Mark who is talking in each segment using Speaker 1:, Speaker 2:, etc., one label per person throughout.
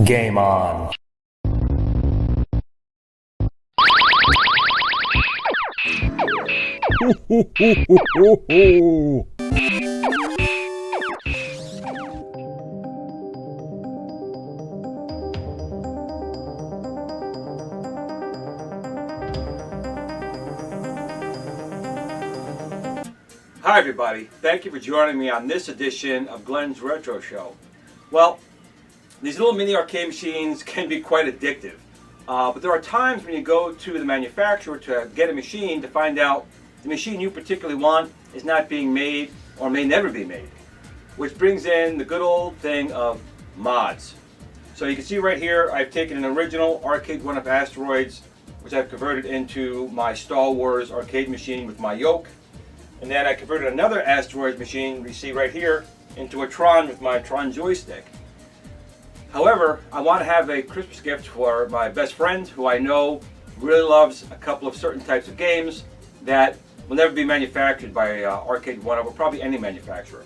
Speaker 1: Game on.
Speaker 2: Hi everybody, thank you for joining me on this edition of Glenn's Retro Show. Well, these little mini arcade machines can be quite addictive, but there are times when you go to the manufacturer to get a machine to find out the machine you particularly want is not being made or may never be made, which brings in the good old thing of mods. So you can see right here I've taken an original arcade one-up Asteroids, which I've converted into my Star Wars arcade machine with my yoke. And then I converted another Asteroids machine, you see right here, into a Tron with my Tron joystick. However, I want to have a Christmas gift for my best friend who I know really loves a couple of certain types of games that will never be manufactured by Arcade One-Up or probably any manufacturer.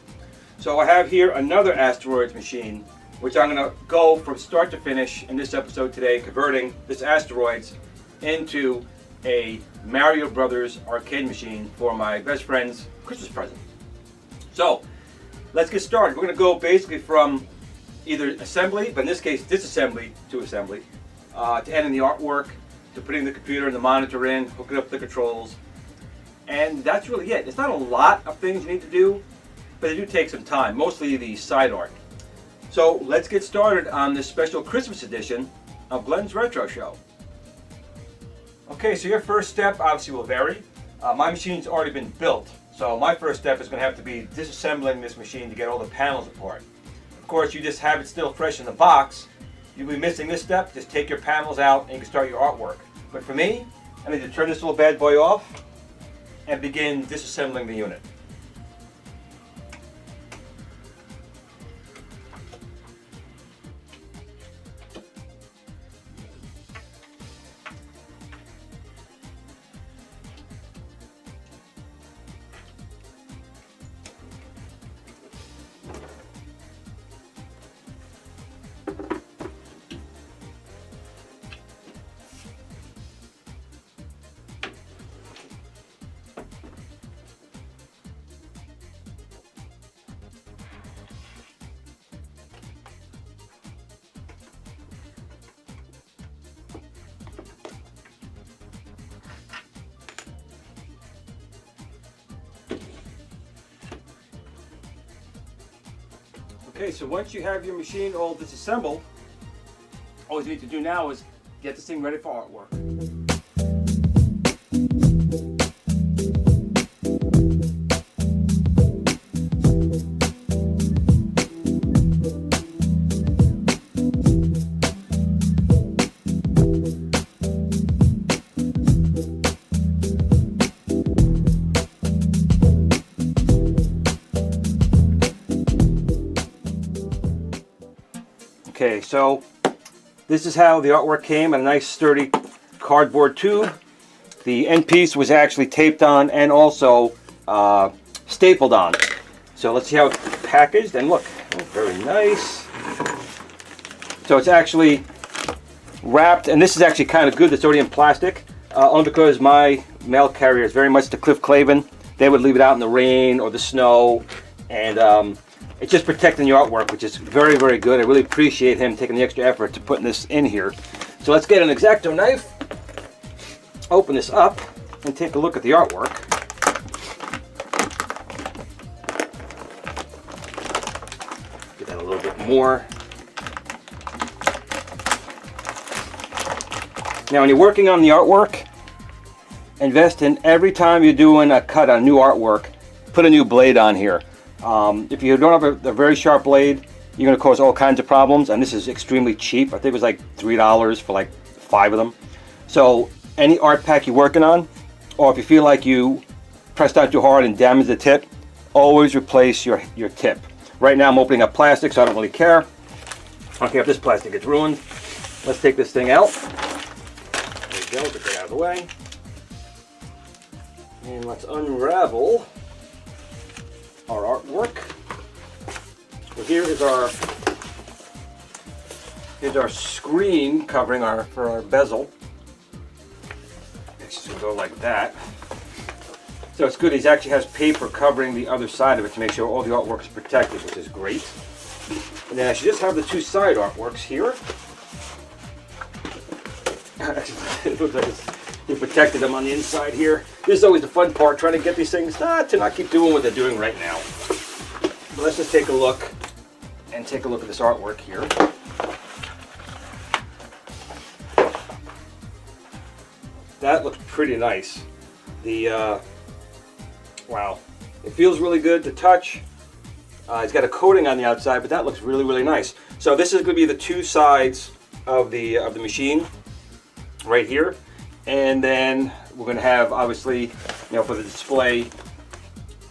Speaker 2: So I have here another Asteroids machine, which I'm going to go from start to finish in this episode today, converting this Asteroids into a Mario Brothers arcade machine for my best friend's Christmas present. So let's get started. We're going to go basically from either assembly, but in this case disassembly to assembly, to ending the artwork, to putting the computer and the monitor in, hooking up the controls, and that's really it. It's not a lot of things you need to do, but they do take some time, mostly the side art. So let's get started on this special Christmas edition of Glenn's Retro Show. Okay, so your first step obviously will vary. My machine's already been built, so my first step is going to have to be disassembling this machine to get all the panels apart. Of course, you just have it still fresh in the box. You'll be missing this step. Just take your panels out and you can start your artwork. But for me, I need to turn this little bad boy off and begin disassembling the unit. Okay, so once you have your machine all disassembled, all you need to do now is get this thing ready for artwork. Okay, so this is how the artwork came in a nice sturdy cardboard tube. The end piece was actually taped on and also stapled on. So let's see how it's packaged, and look, oh, very nice. So it's actually wrapped, and this is actually kind of good, it's already in plastic, only because my mail carrier is very much the Cliff Clavin. They would leave it out in the rain or the snow, and it's just protecting your artwork, which is very, very good. I really appreciate him taking the extra effort to putting this in here. So let's get an X-Acto knife, open this up, and take a look at the artwork. Get that a little bit more. Now, when you're working on the artwork, invest in every time you're doing a cut on new artwork, put a new blade on here. If you don't have a very sharp blade, you're going to cause all kinds of problems, and this is extremely cheap. I think it was like $3 for like 5 of them. So any art pack you're working on, or if you feel like you pressed out too hard and damaged the tip, always replace your tip. Right now I'm opening up plastic, so I don't really care. I don't care if this plastic gets ruined. Let's take this thing out. There we go, get that out of the way. And let's unravel our artwork. So here is our Here's our screen covering for our bezel. It's just gonna go like that. So it's good. He actually has paper covering the other side of it to make sure all the artwork is protected, which is great. And then I should just have the two side artworks here. It looks like he protected them on the inside here. This is always the fun part, trying to get these things to not keep doing what they're doing right now. But let's just take a look and take a look at this artwork here. That looks pretty nice. Wow, it feels really good to touch. It's got a coating on the outside, but that looks really, really nice. So this is going to be the two sides of the machine right here, and then we're going to have, obviously, for the display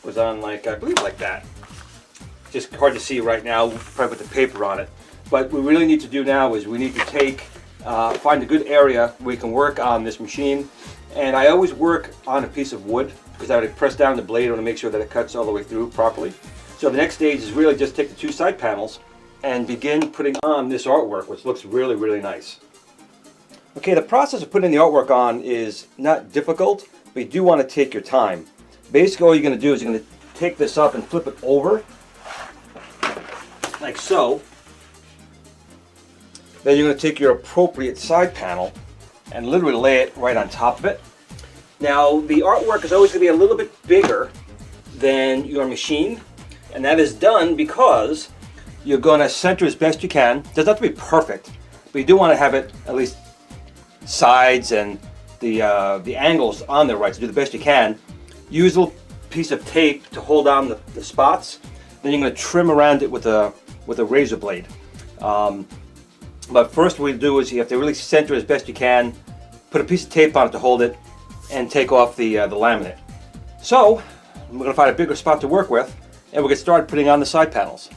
Speaker 2: was on, like, I believe like that. Just hard to see right now, probably with the paper on it. But what we really need to do now is we need to find a good area where we can work on this machine. And I always work on a piece of wood because I would press down the blade to make sure that it cuts all the way through properly. So the next stage is really just take the two side panels and begin putting on this artwork, which looks really, really nice. Okay, the process of putting the artwork on is not difficult, but you do want to take your time. Basically, all you're going to do is you're going to take this up and flip it over, like so. Then you're going to take your appropriate side panel and literally lay it right on top of it. Now, the artwork is always going to be a little bit bigger than your machine, and that is done because you're going to center as best you can. It doesn't have to be perfect, but you do want to have it at least sides and the angles on there right, to do the best you can. Use a little piece of tape to hold down the spots. Then you're going to trim around it with a razor blade. But first what you do is you have to really center as best you can, put a piece of tape on it to hold it, and take off the laminate. So we're going to find a bigger spot to work with, and we'll get started putting on the side panels.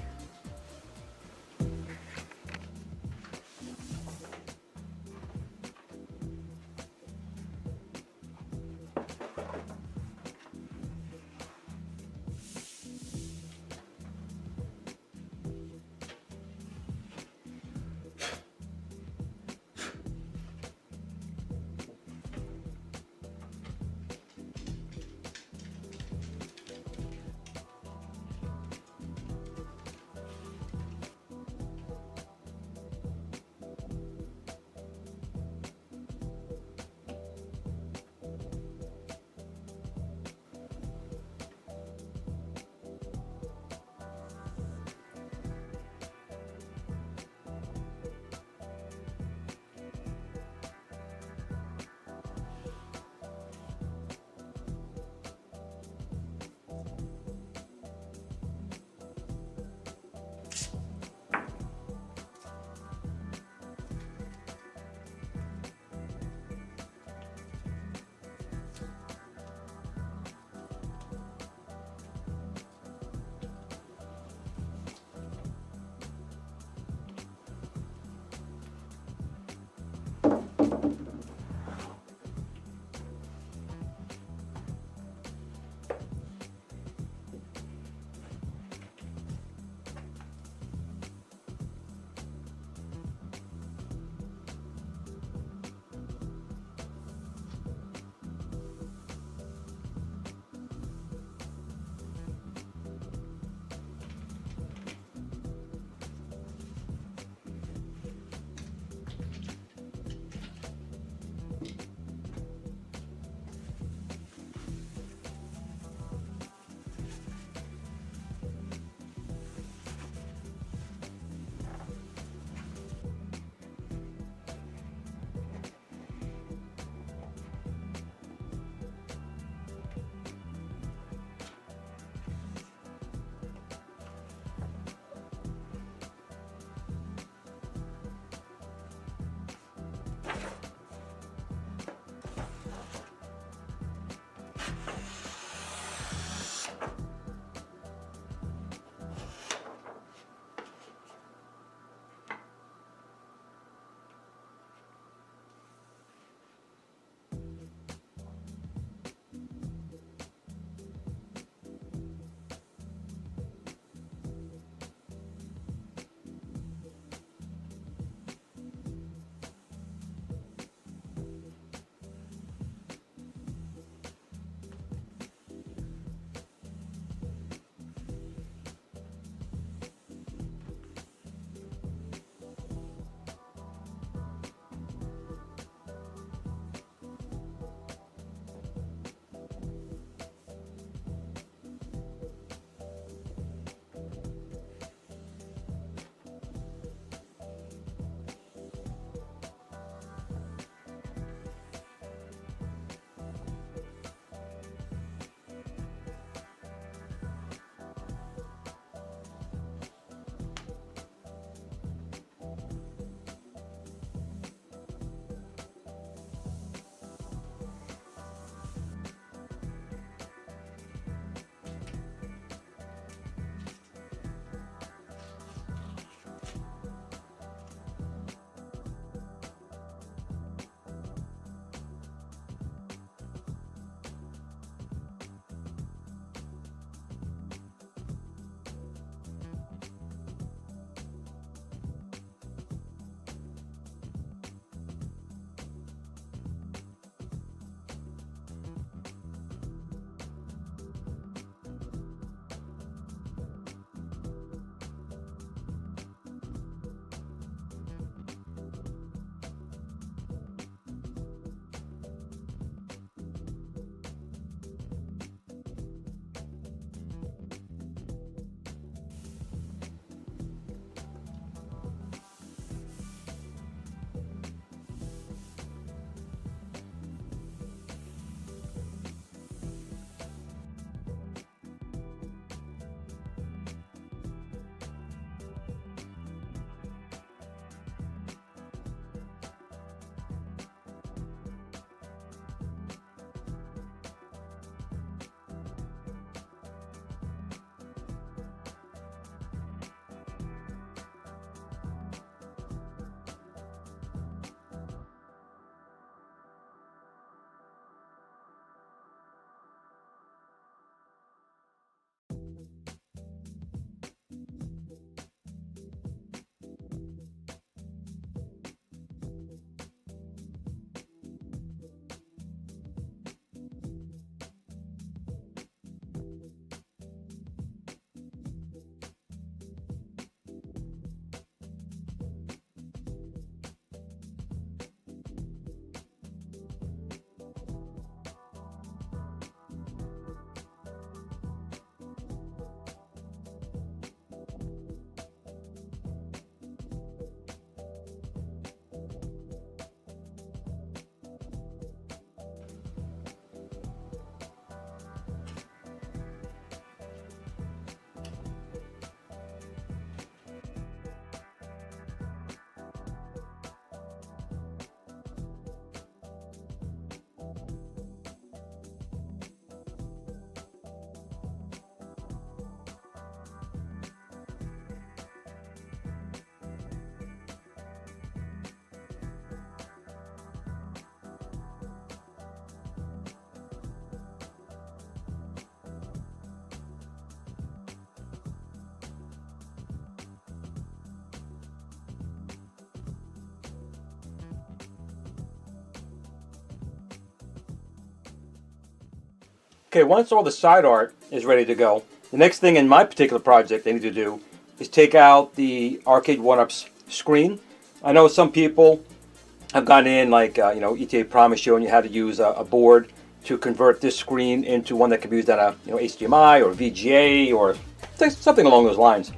Speaker 2: Okay, once all the side art is ready to go, the next thing in my particular project I need to do is take out the Arcade 1-Up's screen. I know some people have gone in, like ETA Prom is showing you how to use a board to convert this screen into one that can be used on a HDMI or VGA or something along those lines.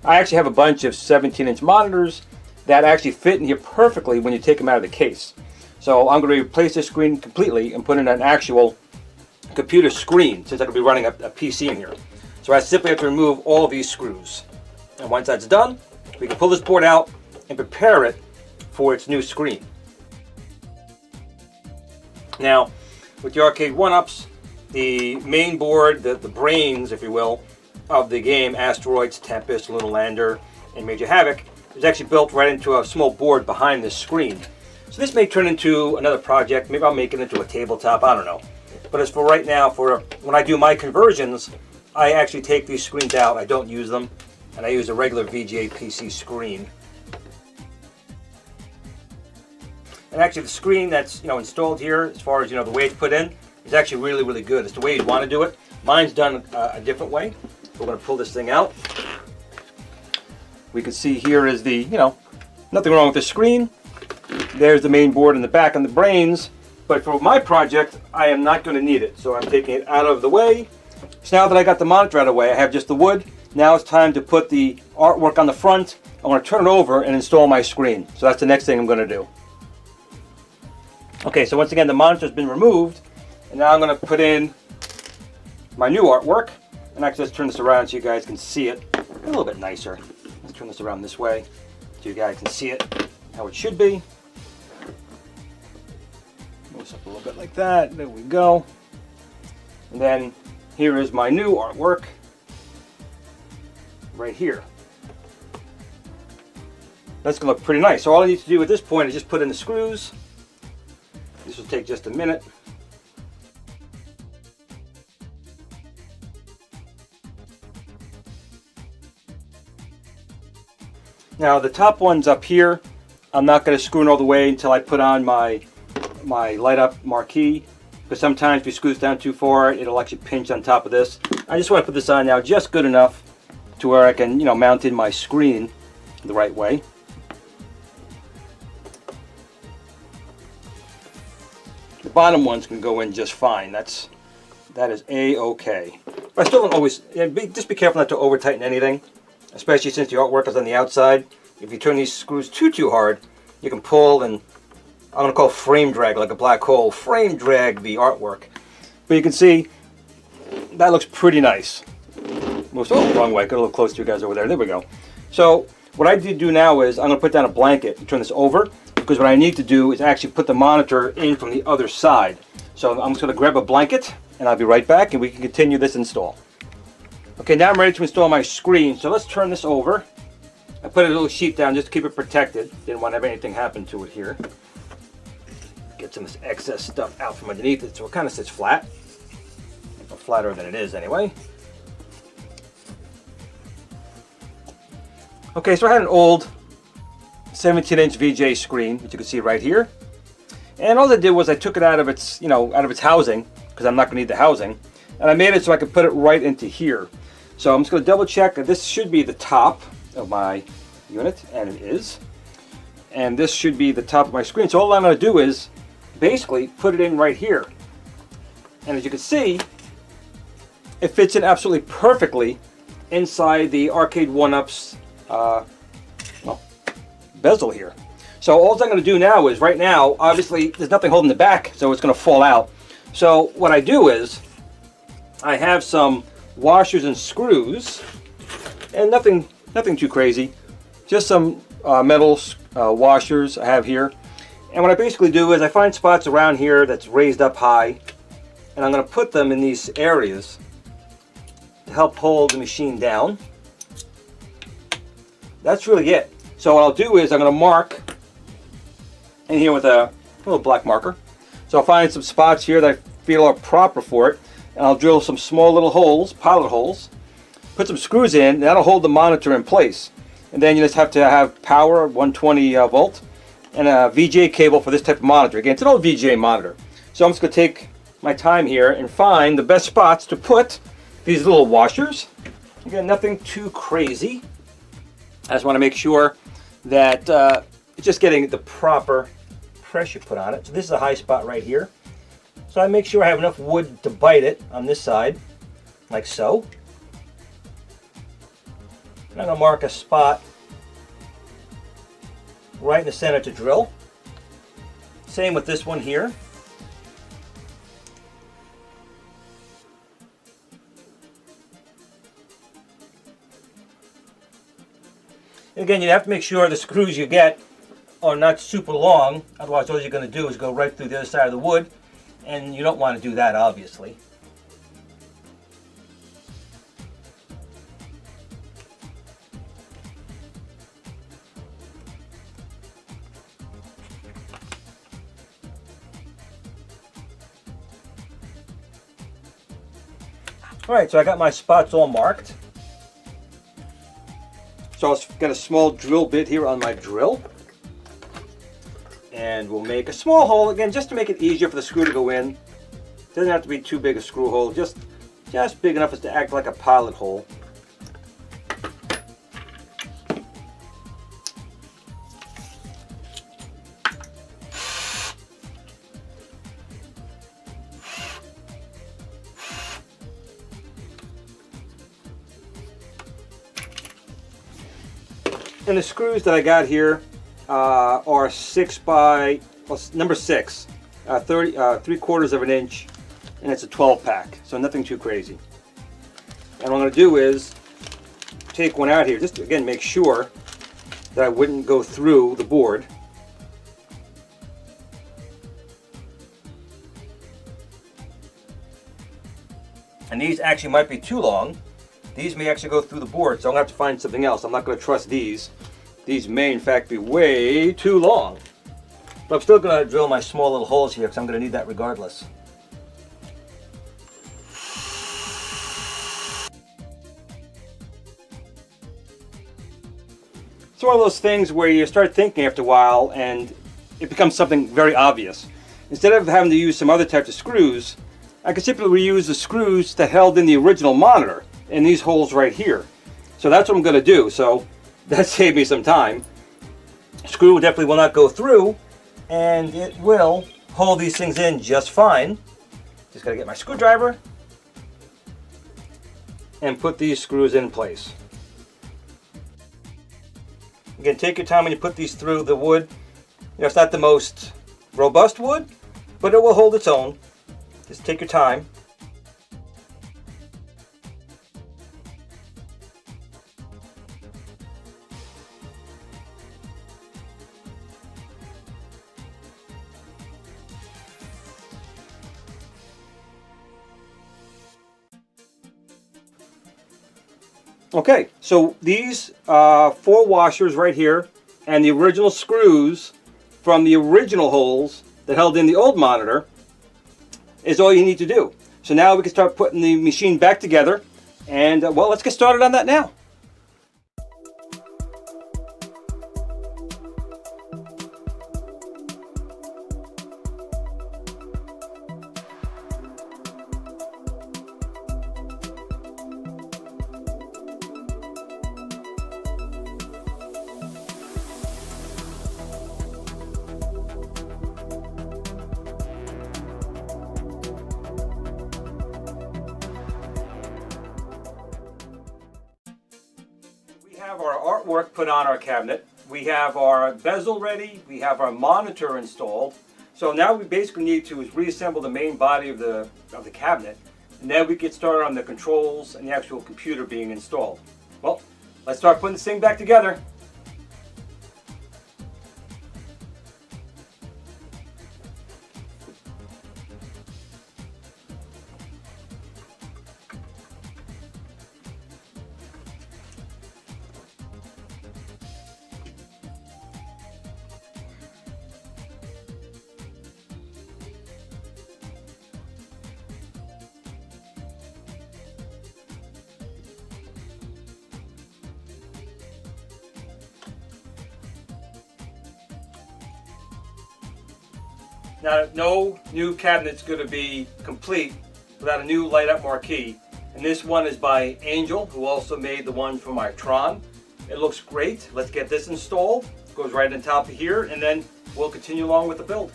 Speaker 2: I actually have a bunch of 17-inch monitors that actually fit in here perfectly when you take them out of the case. So I'm going to replace this screen completely and put in an actual computer screen, since I could be running a PC in here. So I simply have to remove all of these screws. And once that's done, we can pull this board out and prepare it for its new screen. Now, with the Arcade 1-Ups, the main board, the brains, if you will, of the game, Asteroids, Tempest, Lunar Lander, and Major Havoc, is actually built right into a small board behind this screen. So this may turn into another project. Maybe I'll make it into a tabletop, I don't know. But as for right now, for when I do my conversions, I actually take these screens out. I don't use them, and I use a regular VGA PC screen. And actually the screen that's installed here, as far as the way it's put in, is actually really, really good. It's the way you'd want to do it. Mine's done a different way. We're going to pull this thing out. We can see here is the, nothing wrong with the screen. There's the main board in the back and the brains. But for my project, I am not going to need it. So I'm taking it out of the way. So now that I got the monitor out of the way, I have just the wood. Now it's time to put the artwork on the front. I want to turn it over and install my screen. So that's the next thing I'm going to do. Okay, so once again, the monitor's been removed. And now I'm going to put in my new artwork. And actually, let's turn this around so you guys can see it a little bit nicer. Let's turn this around this way so you guys can see it how it should be. Move this up a little bit like that. There we go. And then here is my new artwork right here. That's going to look pretty nice. So all I need to do at this point is just put in the screws. This will take just a minute. Now the top one's up here. I'm not going to screw it all the way until I put on my light up marquee, because sometimes if you screw this down too far, it'll actually pinch on top of this. I just want to put this on now just good enough to where I can mount in my screen the right way. The bottom one's can go in just fine. That is a-okay. But I still don't always, just be careful not to over tighten anything, especially since the artwork is on the outside. If you turn these screws too hard, you can pull and, I'm going to call frame drag, like a black hole, frame drag the artwork. But you can see that looks pretty nice. Moves the wrong way. Got a little close to you guys over there. There we go. So what I did do now is I'm going to put down a blanket and turn this over, because what I need to do is actually put the monitor in from the other side. So I'm just going to grab a blanket and I'll be right back and we can continue this install. Okay, now I'm ready to install my screen. So let's turn this over. I put a little sheet down just to keep it protected. Didn't want to have anything happen to it here. Get some of this excess stuff out from underneath it so it kind of sits flat. Or flatter than it is anyway. Okay, so I had an old 17-inch VGA screen, which you can see right here. And all I did was I took it out of its, out of its housing, because I'm not going to need the housing. And I made it so I could put it right into here. So I'm just going to double check that this should be the top of my unit, and it is. And this should be the top of my screen. So all I'm going to do is basically put it in right here. And as you can see, it fits in absolutely perfectly inside the Arcade 1-Up's bezel here. So all I'm going to do now is, right now, obviously there's nothing holding it back, so it's going to fall out. So what I do is I have some washers and screws, and nothing too crazy, just some metal washers I have here. And what I basically do is I find spots around here that's raised up high, and I'm going to put them in these areas to help hold the machine down. That's really it. So what I'll do is I'm going to mark in here with a little black marker. So I'll find some spots here that I feel are proper for it, and I'll drill some small little holes, pilot holes, put some screws in, and that'll hold the monitor in place. And then you just have to have power, 120 volt, and a VGA cable for this type of monitor. Again, it's an old VGA monitor. So I'm just going to take my time here and find the best spots to put these little washers. Again, nothing too crazy. I just want to make sure that it's just getting the proper pressure put on it. So this is a high spot right here. So I make sure I have enough wood to bite it on this side, like so. And I'm going to mark a spot right in the center to drill. Same with this one here. And again, you have to make sure the screws you get are not super long, otherwise all you're going to do is go right through the other side of the wood, and you don't want to do that, obviously. Alright, so I got my spots all marked. So I'll get a small drill bit here on my drill. And we'll make a small hole, again, just to make it easier for the screw to go in. Doesn't have to be too big a screw hole, just big enough as to act like a pilot hole. And the screws that I got here are 6 by, well, number 6, 3/4 of an inch, and it's a 12 pack, so nothing too crazy. And what I'm going to do is take one out here, just to, again, make sure that I wouldn't go through the board. And these actually might be too long. These may actually go through the board, so I'm going to have to find something else. I'm not going to trust these. These may, in fact, be way too long. But I'm still going to drill my small little holes here because I'm going to need that regardless. It's one of those things where you start thinking after a while and it becomes something very obvious. Instead of having to use some other types of screws, I could simply reuse the screws that held in the original monitor in these holes right here. So that's what I'm going to do. So that saved me some time. Screw definitely will not go through, and it will hold these things in just fine. Just got to get my screwdriver and put these screws in place. Again, take your time when you put these through the wood. You know, it's not the most robust wood, but it will hold its own. Just take your time. Okay, so these 4 washers right here and the original screws from the original holes that held in the old monitor is all you need to do. So now we can start putting the machine back together, and well, let's get started on that now. We have our artwork put on our cabinet. We have our bezel ready. We have our monitor installed. So now we basically need to is reassemble the main body of the cabinet, and then we get started on the controls and the actual computer being installed. Well, let's start putting this thing back together. Now, no new cabinet's going to be complete without a new light-up marquee. And this one is by Angel, who also made the one for my Tron. It looks great. Let's get this installed. It goes right on top of here, and then we'll continue along with the build.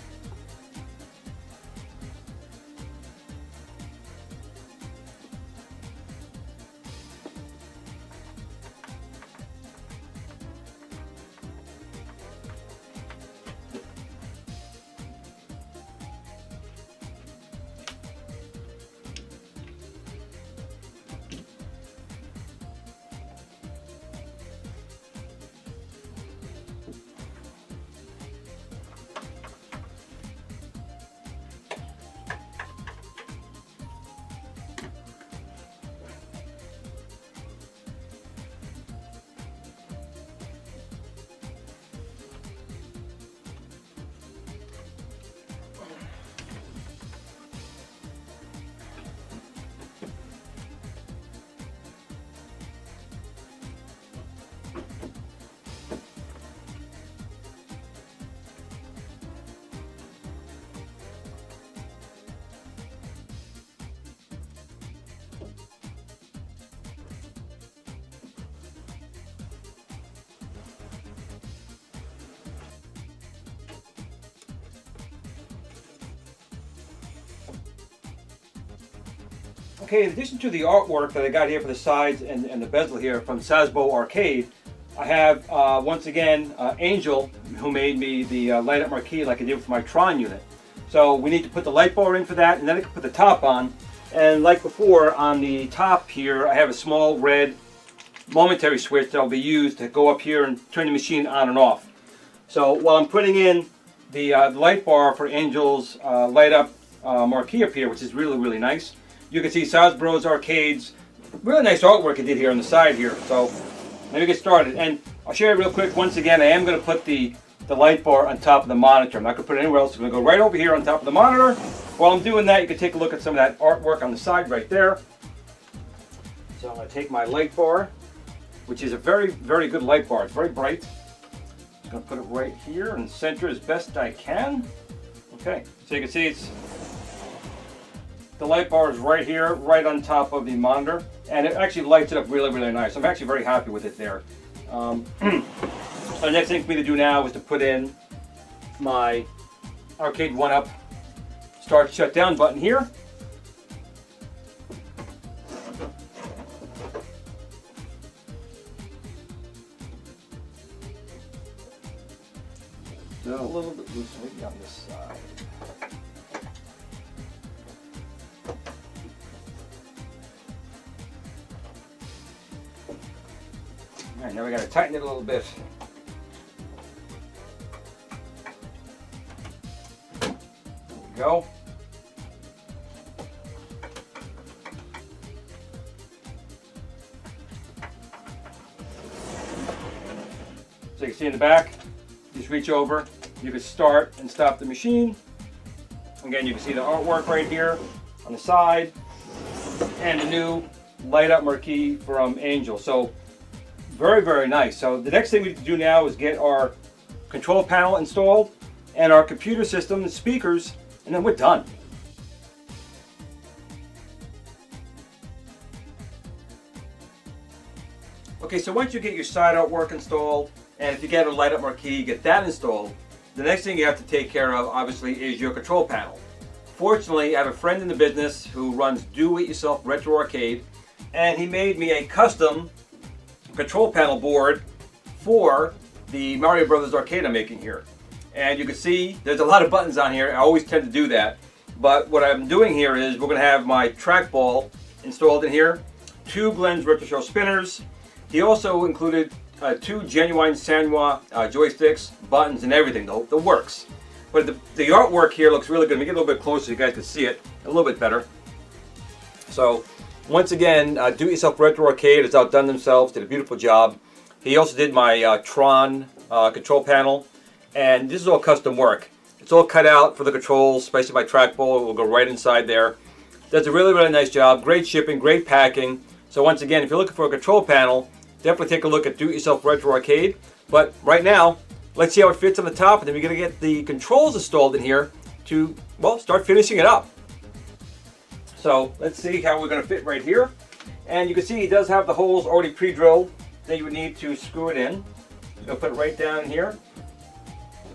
Speaker 2: Okay, in addition to the artwork that I got here for the sides and the bezel here from Sasbo Arcade, I have, once again, Angel, who made me the light-up marquee like I did with my Tron unit. So we need to put the light bar in for that, and then I can put the top on. And like before, on the top here, I have a small red momentary switch that will be used to go up here and turn the machine on and off. So while I'm putting in the light bar for Angel's light-up marquee up here, which is really, really nice, you can see Sasbo Arcade's really nice artwork I did here on the side here. So let me get started. And I'll show you real quick, once again, I am going to put the light bar on top of the monitor. I'm not going to put it anywhere else. I'm going to go right over here on top of the monitor. While I'm doing that, you can take a look at some of that artwork on the side right there. So I'm going to take my light bar, which is a very, very good light bar. It's very bright. I'm going to put it right here and center as best I can. Okay, so you can see the light bar is right here, right on top of the monitor, and it actually lights it up really, really nice. I'm actually very happy with it there. So the next thing for me to do now is to put in my Arcade 1-Up start shut down button here. A little bit loose maybe on this side. All right, now we got to tighten it a little bit. There we go. So you can see in the back, just reach over, you can start and stop the machine. Again, you can see the artwork right here on the side and the new light up marquee from Angel. So very, very nice. So the next thing we need to do now is get our control panel installed and our computer system and speakers, and then we're done. Okay, so once you get your side artwork installed, and if you get a light up marquee, get that installed, the next thing you have to take care of, obviously, is your control panel. Fortunately, I have a friend in the business who runs Do-It-Yourself Retro Arcade, and he made me a custom control panel board for the Mario Brothers arcade I'm making here. And you can see there's a lot of buttons on here. I always tend to do that. But what I'm doing here is we're going to have my trackball installed in here, 2 Glenn's Retro Show spinners. He also included 2 genuine Sanwa joysticks, buttons, and everything, the works. But the artwork here looks really good. Let me get a little bit closer so you guys can see it a little bit better. So once again, Do-It-Yourself Retro Arcade has outdone themselves, did a beautiful job. He also did my Tron control panel, and this is all custom work. It's all cut out for the controls, especially my trackball. It will go right inside there. Does a really, really nice job. Great shipping, great packing. So once again, if you're looking for a control panel, definitely take a look at Do-It-Yourself Retro Arcade. But right now, let's see how it fits on the top, and then we're going to get the controls installed in here, to, well, start finishing it up. So let's see how we're going to fit right here. And you can see he does have the holes already pre-drilled that you would need to screw it in. So I'll put it right down here.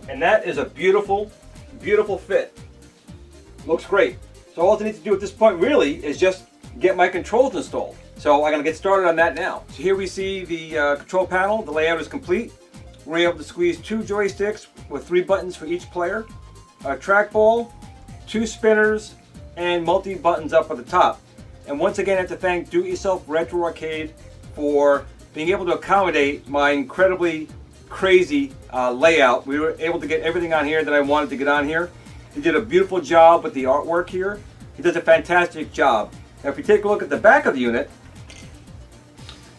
Speaker 2: And that is a beautiful, beautiful fit. Looks great. So all I need to do at this point really is just get my controls installed. So I'm going to get started on that now. So here we see the control panel. The layout is complete. We're able to squeeze 2 joysticks with 3 buttons for each player, a trackball, 2 spinners, and multi-buttons up at the top. And once again, I have to thank Do-It-Yourself Retro Arcade for being able to accommodate my incredibly crazy layout. We were able to get everything on here that I wanted to get on here. He did a beautiful job with the artwork here. He does a fantastic job. Now if you take a look at the back of the unit,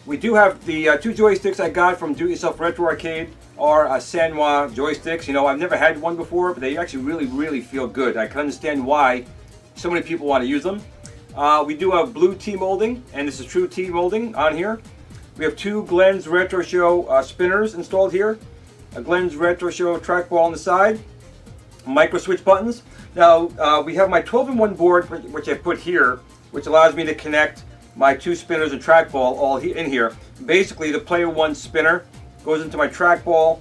Speaker 2: we do have the 2 joysticks I got from Do-It-Yourself Retro Arcade are Sanwa joysticks. You know, I've never had one before, but they actually really feel good. I can understand why so many people want to use them. We do have blue T-molding, and this is true T-molding on here. We have 2 Glenn's Retro Show spinners installed here, a Glenn's Retro Show trackball on the side, micro switch buttons. Now we have my 12-in-1 board, which I put here, which allows me to connect my 2 spinners and trackball all in here. Basically, the player 1 spinner goes into my trackball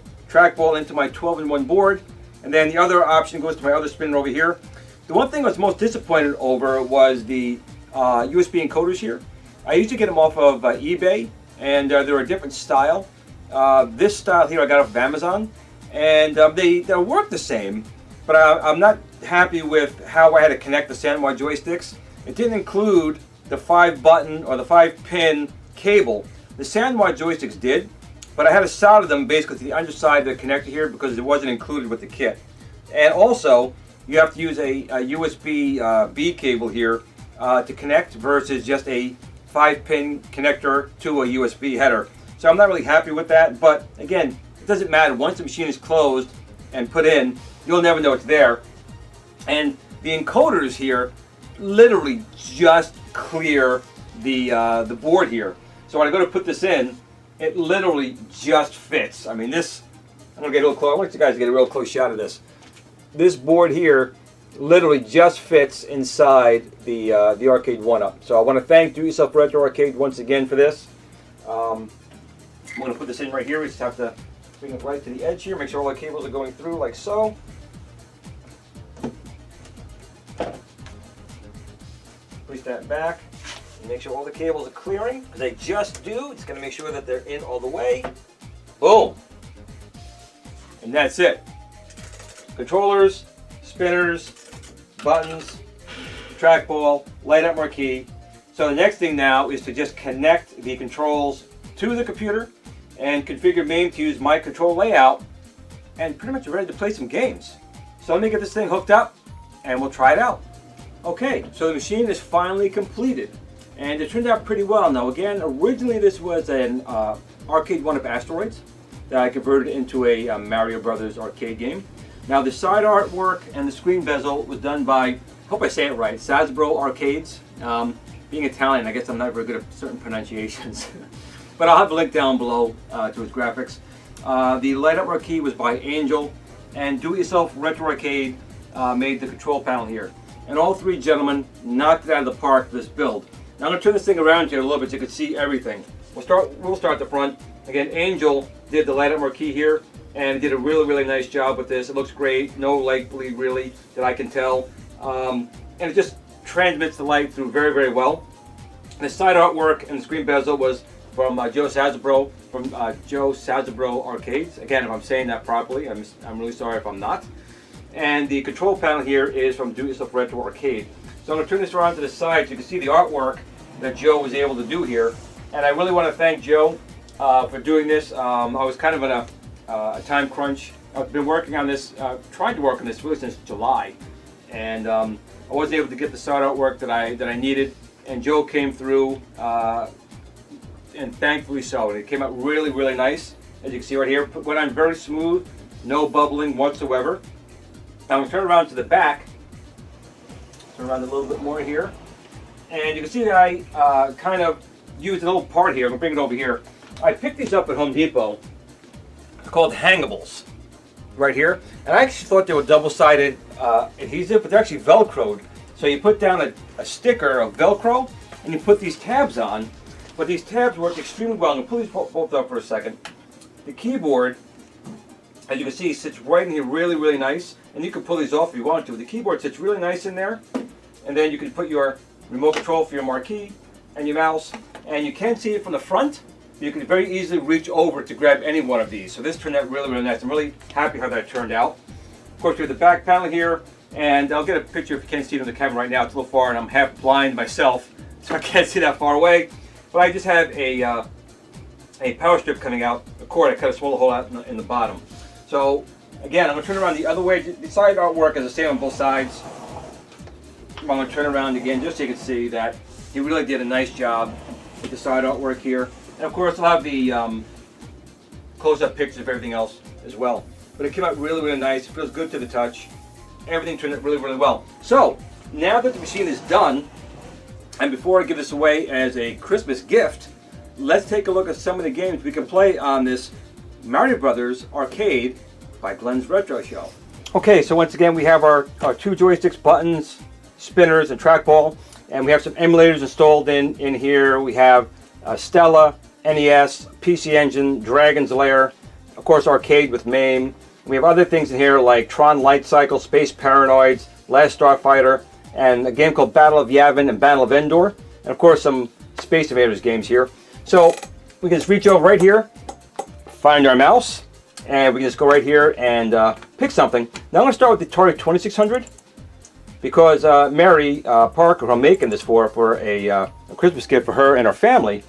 Speaker 2: into my 12-in-1 board, and then the other option goes to my other spinner over here. The one thing I was most disappointed over was the USB encoders here. I usually get them off of eBay, and they're a different style. This style here I got off of Amazon, and they work the same, but I'm not happy with how I had to connect the Sanwa joysticks. It didn't include the 5-button or the 5-pin cable. The Sanwa joysticks did, but I had to solder them basically to the underside of the connector here because it wasn't included with the kit. And also, you have to use a USB B cable here to connect versus just a 5-pin connector to a USB header. So I'm not really happy with that, but again, it doesn't matter. Once the machine is closed and put in, you'll never know it's there. And the encoders here literally just clear the board here. So when I go to put this in, it literally just fits. I mean, this, I'm gonna get a little close. I want you guys to get a real close shot of this. This board here literally just fits inside the Arcade 1-Up. So I want to thank Do-It-Yourself Retro Arcade once again for this. I'm going to put this in right here. We just have to bring it right to the edge here. Make sure all the cables are going through like so. Push that back and make sure all the cables are clearing. They just do. It's going to make sure that they're in all the way. Boom. And that's it. Controllers, spinners, buttons, trackball, light up marquee. So the next thing now is to just connect the controls to the computer and configure MAME to use my control layout, and pretty much ready to play some games. So let me get this thing hooked up and we'll try it out. Okay, so the machine is finally completed and it turned out pretty well. Now again, originally this was an Arcade 1-Up Asteroids that I converted into a Mario Brothers arcade game. Now the side artwork and the screen bezel was done by, I hope I say it right, Sazbro Arcades. Being Italian, I guess I'm not very good at certain pronunciations. But I'll have a link down below to his graphics. The light up marquee was by Angel, and Do-It-Yourself Retro Arcade made the control panel here. And all 3 gentlemen knocked it out of the park with this build. Now I'm going to turn this thing around here a little bit so you can see everything. We'll start at the front. Again, Angel did the light up marquee here, and did a really nice job with this. It looks great, no light bleed really that I can tell, and it just transmits the light through very well. The side artwork and the screen bezel was from Joe Sazbro from Joe Sazbro Arcades. Again, if I'm saying that properly, I'm really sorry if I'm not. And the control panel here is from Do-It-Yourself Retro Arcade. So I'm going to turn this around to the side so you can see the artwork that Joe was able to do here. And I really want to thank Joe for doing this. I was kind of in a time crunch. I've been working on this, tried to work on this really since July, and I wasn't able to get the side artwork that I needed. And Joe came through, and thankfully so. And it came out really nice, as you can see right here. Went on very smooth, no bubbling whatsoever. Now I'm going to turn around to the back. Turn around a little bit more here, and you can see that I kind of used a little part here. I'm going to bring it over here. I picked these up at Home Depot. Called Hangables. right here. And I actually thought they were double-sided adhesive, but they're actually Velcroed. So you put down a sticker of Velcro, and you put these tabs on. But these tabs work extremely well. I'm going to pull these both up for a second. The keyboard, as you can see, sits right in here really, really nice. And you can pull these off if you want to. The keyboard sits really nice in there. And then you can put your remote control for your marquee and your mouse. And you can see it from the front. You can very easily reach over to grab any one of these. So this turned out really, really nice. I'm really happy how that turned out. Of course, we have the back panel here. And I'll get a picture if you can't see it on the camera right now. It's a little far and I'm half blind myself, so I can't see that far away. But I just have a power strip coming out, a cord. I cut a small hole out in the bottom. So again, I'm going to turn around the other way. The side artwork is the same on both sides. I'm going to turn around again just so you can see that he really did a nice job with the side artwork here. And of course, I'll have the close-up pictures of everything else as well. But it came out really, really nice. It feels good to the touch. Everything turned out really, really well. So now that the machine is done, and before I give this away as a Christmas gift, let's take a look at some of the games we can play on this Mario Brothers arcade by Glenn's Retro Show. Okay, so once again we have our two joysticks, buttons, spinners, and trackball, and we have some emulators installed in here. We have Stella, NES, PC Engine, Dragon's Lair, of course arcade with MAME. We have other things in here like Tron Light Cycle, Space Paranoids, Last Starfighter, and a game called Battle of Yavin and Battle of Endor, and of course some Space Invaders games here. So we can just reach over right here, find our mouse, and we can just go right here and pick something. Now I'm going to start with the Atari 2600 because Mary Parker, who I'm making this for a Christmas gift for her and her family,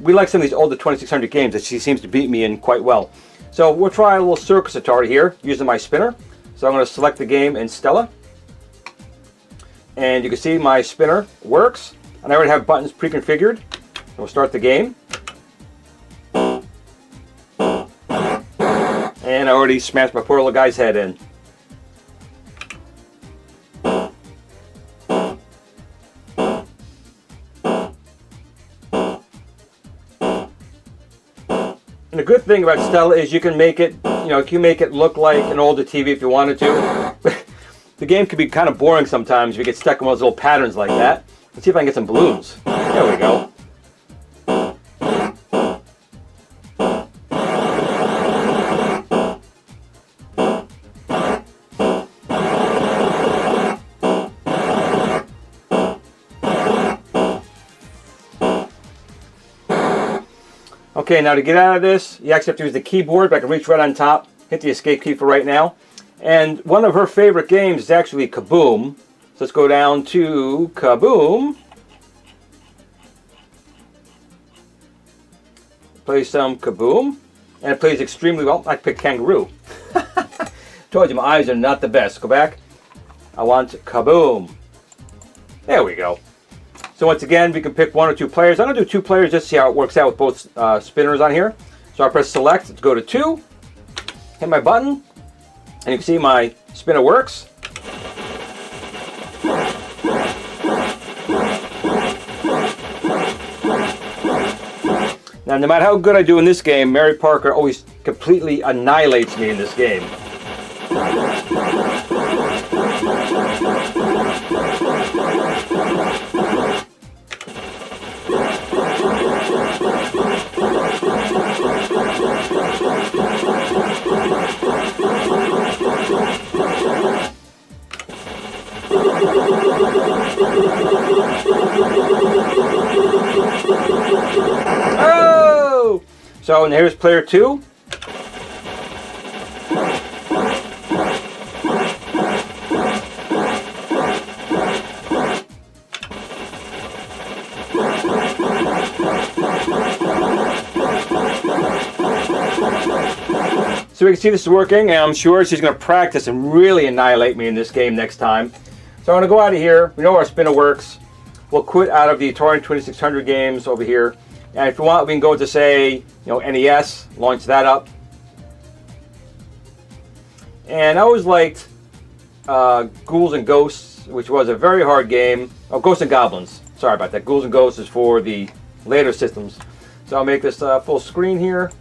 Speaker 2: we like some of these older 2600 games that she seems to beat me in quite well. So we'll try a little Circus Atari here using my spinner. So I'm going to select the game in Stella. And you can see my spinner works. And I already have buttons pre-configured. We'll start the game. And I already smashed my poor little guy's head in. And the good thing about Stella is you can make it, you can make it look like an older TV if you wanted to. The game can be kind of boring sometimes if you get stuck in one of those little patterns like that. Let's see if I can get some balloons. There we go. Okay, now to get out of this, you actually have to use the keyboard, but I can reach right on top, hit the escape key for right now. And one of her favorite games is actually Kaboom. So let's go down to Kaboom. Play some Kaboom. And it plays extremely well. I picked Kangaroo. Told you my eyes are not the best. Go back. I want Kaboom. There we go. So once again, we can pick one or two players. I'm going to do two players just to see how it works out with both spinners on here. So I press select. Let's go to 2. Hit my button. And you can see my spinner works. Now, no matter how good I do in this game, Mary Parker always completely annihilates me in this game. Oh! So, and here's player 2. So we can see this is working, and I'm sure she's going to practice and really annihilate me in this game next time. So I'm going to go out of here. We know our spinner works. We'll quit out of the Atari 2600 games over here. And if you want, we can go to, say, NES, launch that up. And I always liked Ghouls and Ghosts, which was a very hard game. Oh, Ghosts and Goblins. Sorry about that. Ghouls and Ghosts is for the later systems. So I'll make this full screen here,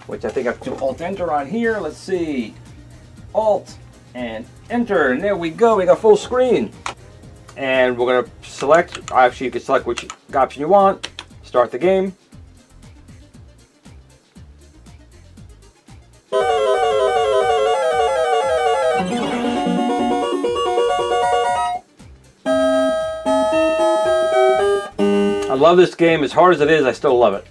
Speaker 2: which I think I have to Alt-Enter on here. Let's see. Alt and Enter, and there we go. We got full screen. And we're going to select, actually you can select which option you want. Start the game. I love this game. As hard as it is, I still love it.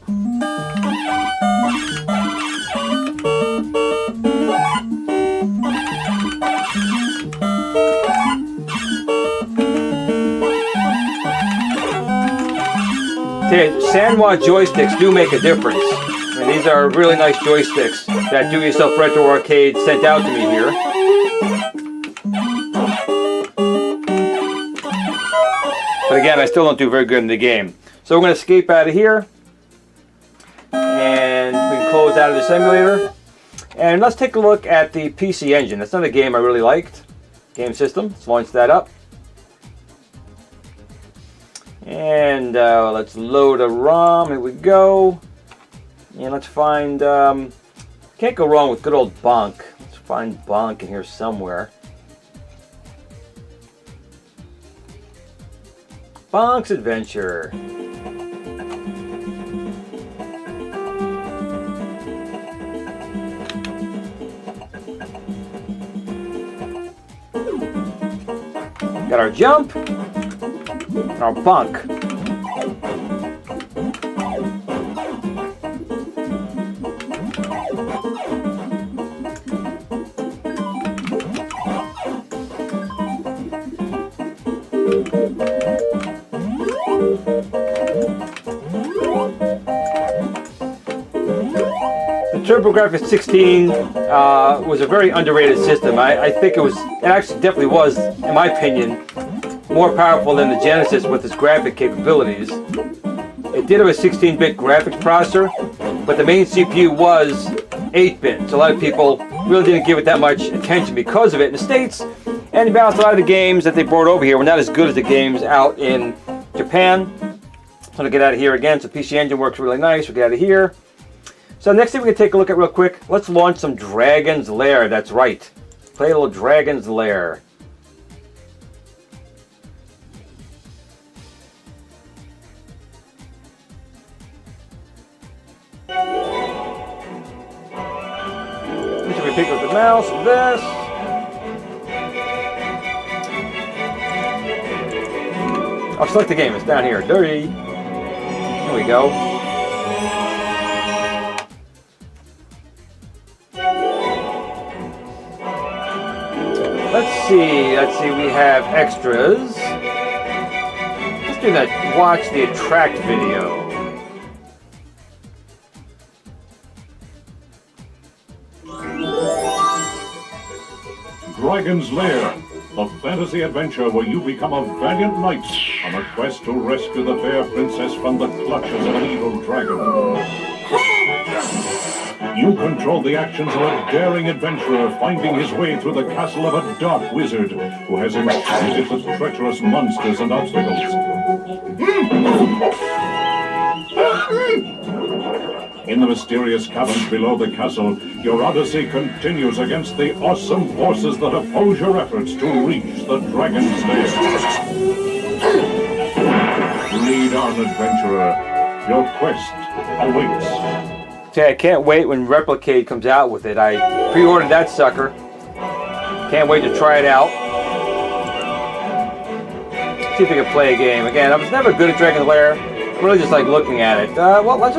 Speaker 2: Sanwa joysticks do make a difference. And these are really nice joysticks that Do Yourself Retro Arcade sent out to me here. But again, I still don't do very good in the game. So we're going to escape out of here. And we can close out of the simulator. And let's take a look at the PC Engine. That's another game I really liked. Game system. Let's launch that up. And let's load a ROM. Here we go. And let's find... can't go wrong with good old Bonk. Let's find Bonk in here somewhere. Bonk's Adventure. Got our jump. Our Bonk. The TurboGrafx 16 was a very underrated system. I think it actually definitely was, in my opinion, more powerful than the Genesis with its graphic capabilities. It did have a 16-bit graphics processor, but the main CPU was 8-bit. So a lot of people really didn't give it that much attention because of it in the States. And to be honest, a lot of the games that they brought over here were not as good as the games out in Japan. So to get out of here again, so PC Engine works really nice. We'll get out of here. So next thing we're going to take a look at real quick, let's launch some Dragon's Lair. That's right. Play a little Dragon's Lair. So we pick up the mouse, this. I'll select the game. It's down here. Dirty. There we go. Let's see, we have extras. Let's do that, watch the Attract video.
Speaker 1: Dragon's Lair, a fantasy adventure where you become a valiant knight on a quest to rescue the fair princess from the clutches of an evil dragon. You control the actions of a daring adventurer finding his way through the castle of a dark wizard who has enchanted it with treacherous monsters and obstacles. In the mysterious caverns below the castle, your odyssey continues against the awesome forces that oppose your efforts to reach the Dragon's Lair. Read on, adventurer. Your quest awaits.
Speaker 2: Okay, I can't wait when Replicate comes out with it. I pre-ordered that sucker. Can't wait to try it out. See if we can play a game. Again, I was never good at Dragon's Lair. I really just like looking at it. Well, let's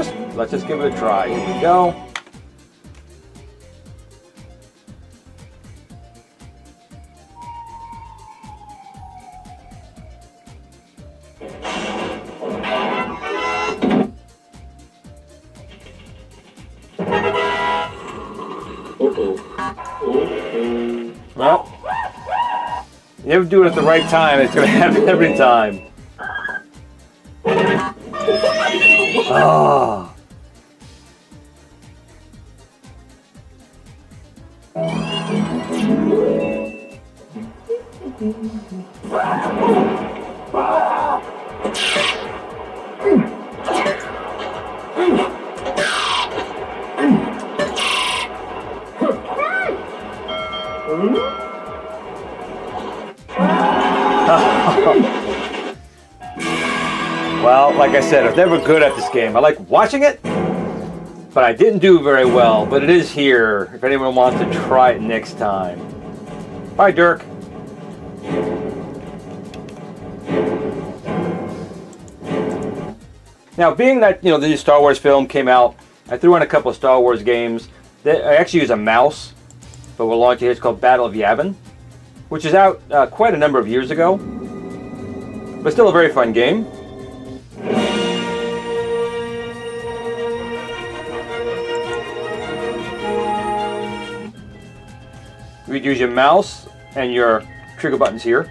Speaker 2: just give it a try. Here we go. Well, you never do it at the right time, it's going to happen every time. Oh. Well, like I said, I was never good at this game. I like watching it, but I didn't do very well. But it is here if anyone wants to try it next time. Bye, Dirk. Now, being that, the new Star Wars film came out, I threw in a couple of Star Wars games. I actually use a mouse, but we're launching here. It's called Battle of Yavin, which is out quite a number of years ago, but still a very fun game. You'd use your mouse and your trigger buttons here.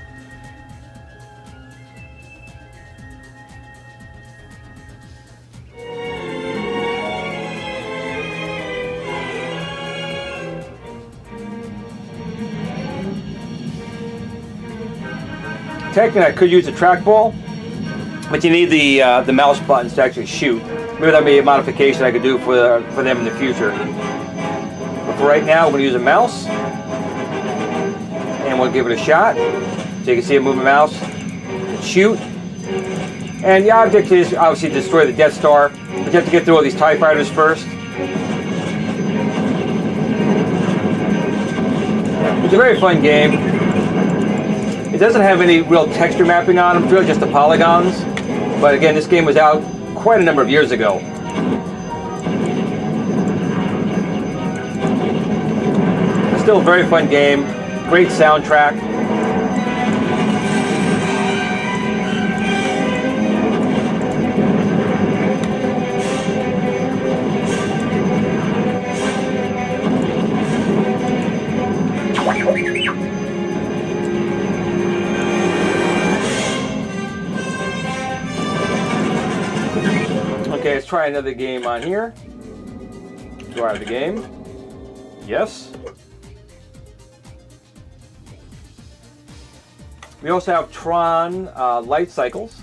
Speaker 2: Technically, I could use a trackball, but you need the mouse buttons to actually shoot. Maybe that'd be a modification I could do for them in the future. But for right now, we're going to use a mouse, and we'll give it a shot. So you can see it move the mouse, and shoot. And the object is obviously destroy the Death Star, but you have to get through all these TIE fighters first. It's a very fun game. It doesn't have any real texture mapping on them, it's really just the polygons. But again, this game was out quite a number of years ago. It's still a very fun game, great soundtrack. Okay, let's try another game on here. Go out of the game. Yes. We also have Tron Light Cycles.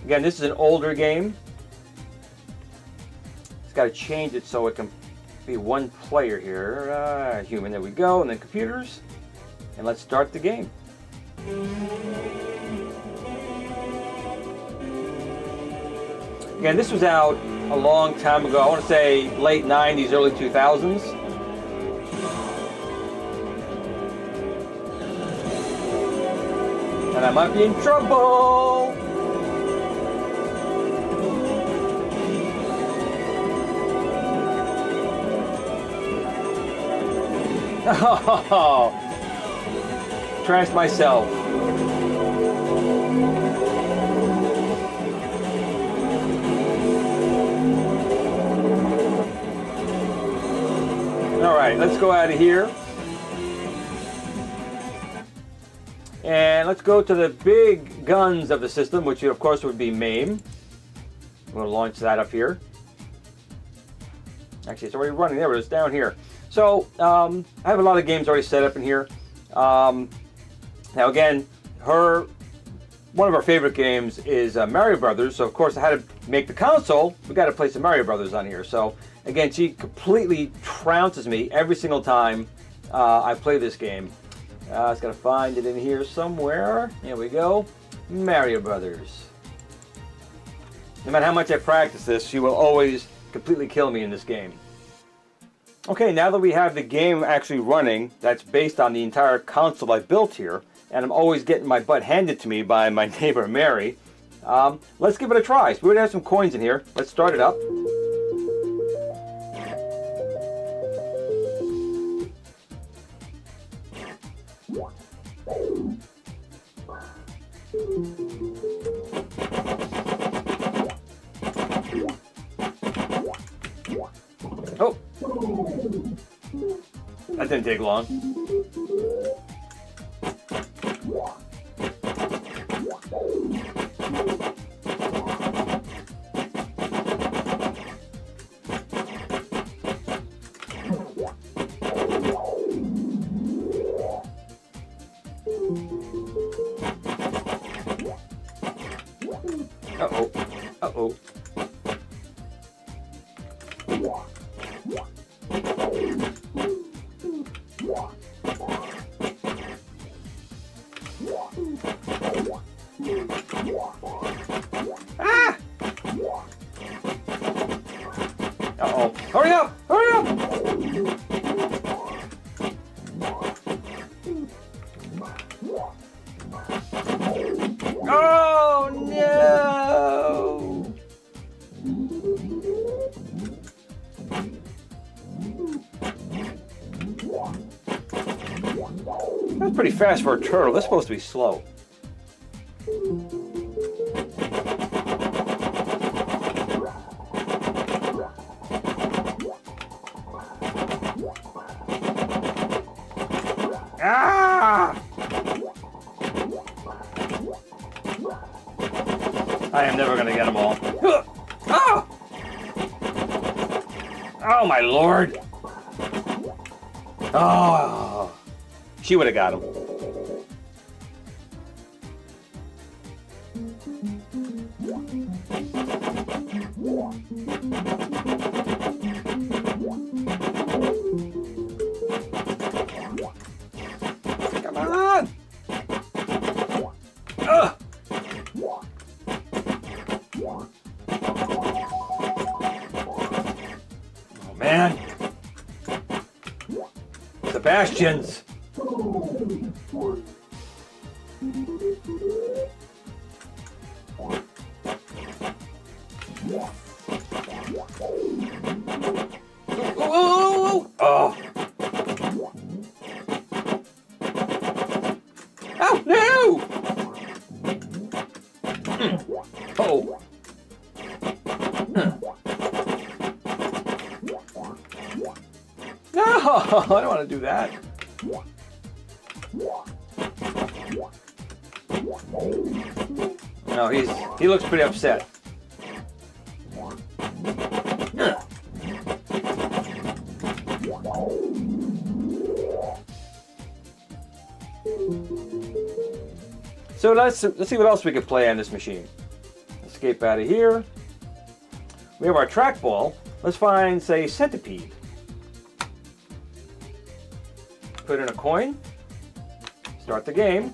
Speaker 2: Again, this is an older game. It's got to change it so it can be one player here. Human, there we go. And then computers. And let's start the game. Again, this was out a long time ago. I want to say late 90s, early 2000s. And I might be in trouble. Oh, trashed myself. All right, let's go out of here. And let's go to the big guns of the system, which of course would be MAME. I'm going to launch that up here. Actually, it's already running. There it is, down here. So, I have a lot of games already set up in here. Now again, one of our favorite games is Mario Brothers. So of course I had to make the console. We got to play some Mario Brothers on here. So again, she completely trounces me every single time I play this game. I just got to find it in here somewhere. Here we go. Mario Brothers. No matter how much I practice this, she will always completely kill me in this game. Okay, now that we have the game actually running, that's based on the entire console I built here, and I'm always getting my butt handed to me by my neighbor Mary, let's give it a try. So we're going to have some coins in here. Let's start it up. Oh! That didn't take long. Uh-oh. Uh-oh. Hurry up! Hurry up! Oh no! That's pretty fast for a turtle. That's supposed to be slow. Ah! I am never going to get them all. Ah! Oh, my lord. Oh. She would have got him. Come on! Ugh! Oh man! Sebastian's! Oh! Oh no! Oh! No! I don't want to do that. No, he looks pretty upset. So let's see what else we can play on this machine. Escape out of here. We have our trackball. Let's find, say, centipede. Put in a coin. Start the game.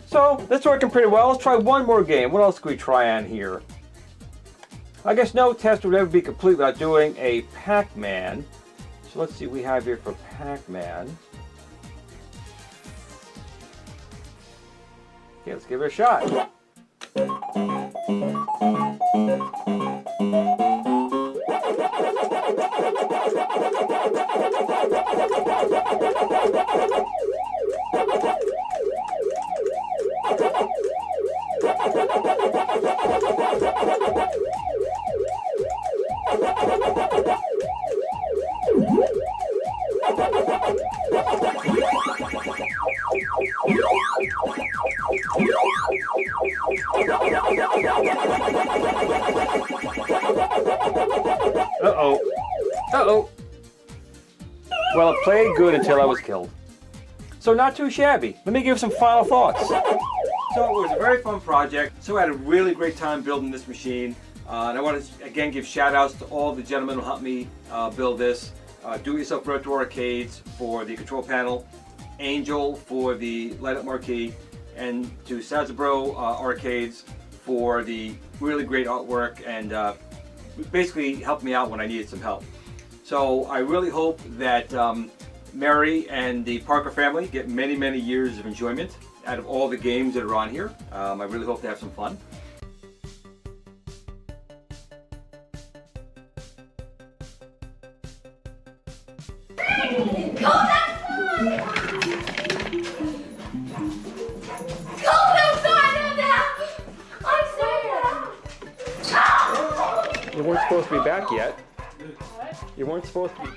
Speaker 2: So that's working pretty well. Let's try one more game. What else can we try on here? I guess no test would ever be complete without doing a Pac-Man. So let's see what we have here for Pac-Man. Okay, let's give it a shot. Uh-oh. Uh-oh. Well, it played good until I was killed. So not too shabby. Let me give some final thoughts. So it was a very fun project. So I had a really great time building this machine. And I want to again give shout outs to all the gentlemen who helped me build this. Do-it-yourself retro arcades for the control panel, Angel for the light up marquee, and to Sazabro arcades for the really great artwork and basically helped me out when I needed some help. So I really hope that Mary and the Parker family get many, many years of enjoyment out of all the games that are on here. I really hope they have some fun.
Speaker 3: Go outside! Go outside now! I'm sorry.
Speaker 2: You weren't supposed to be back yet.
Speaker 3: What?
Speaker 2: You weren't supposed to be.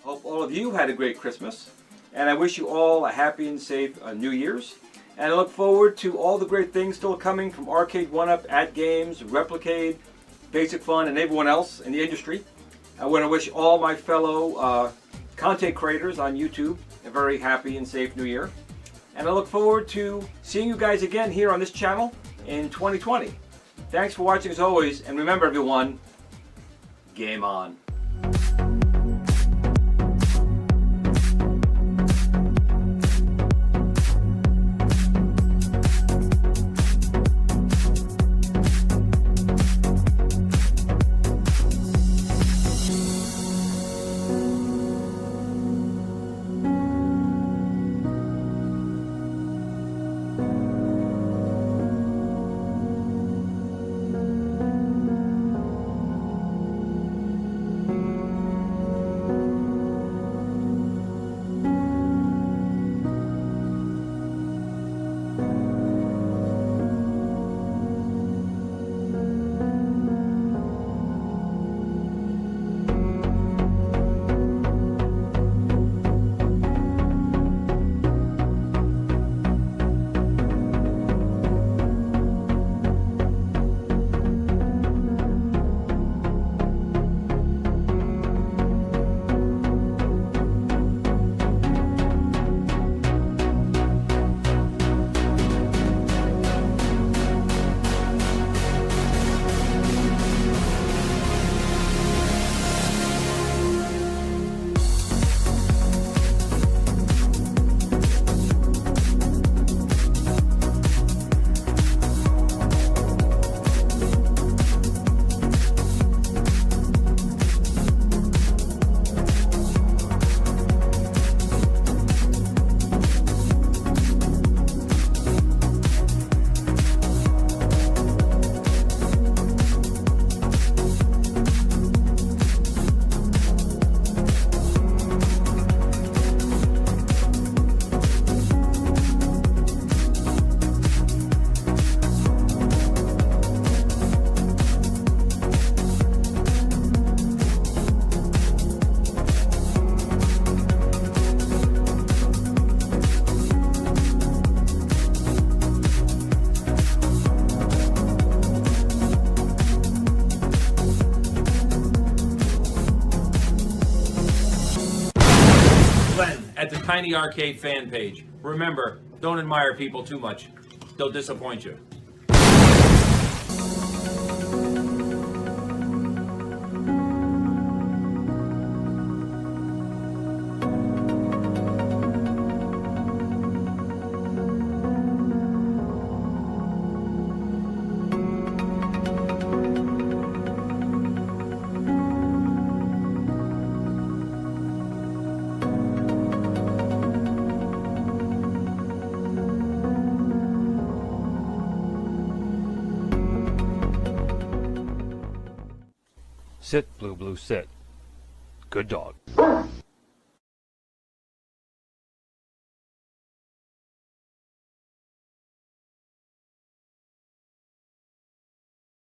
Speaker 2: Hope all of you had a great Christmas, and I wish you all a happy and safe New Year's. And I look forward to all the great things still coming from Arcade1Up, At Games, Replicade, Basic Fun, and everyone else in the industry. I want to wish all my fellow content creators on YouTube a very happy and safe New Year. And I look forward to seeing you guys again here on this channel in 2020. Thanks for watching as always, and remember everyone, game on.
Speaker 4: at the Tiny Arcade fan page. Remember, don't admire people too much. They'll disappoint you.
Speaker 5: Sit, Blue Blue, sit. Good dog.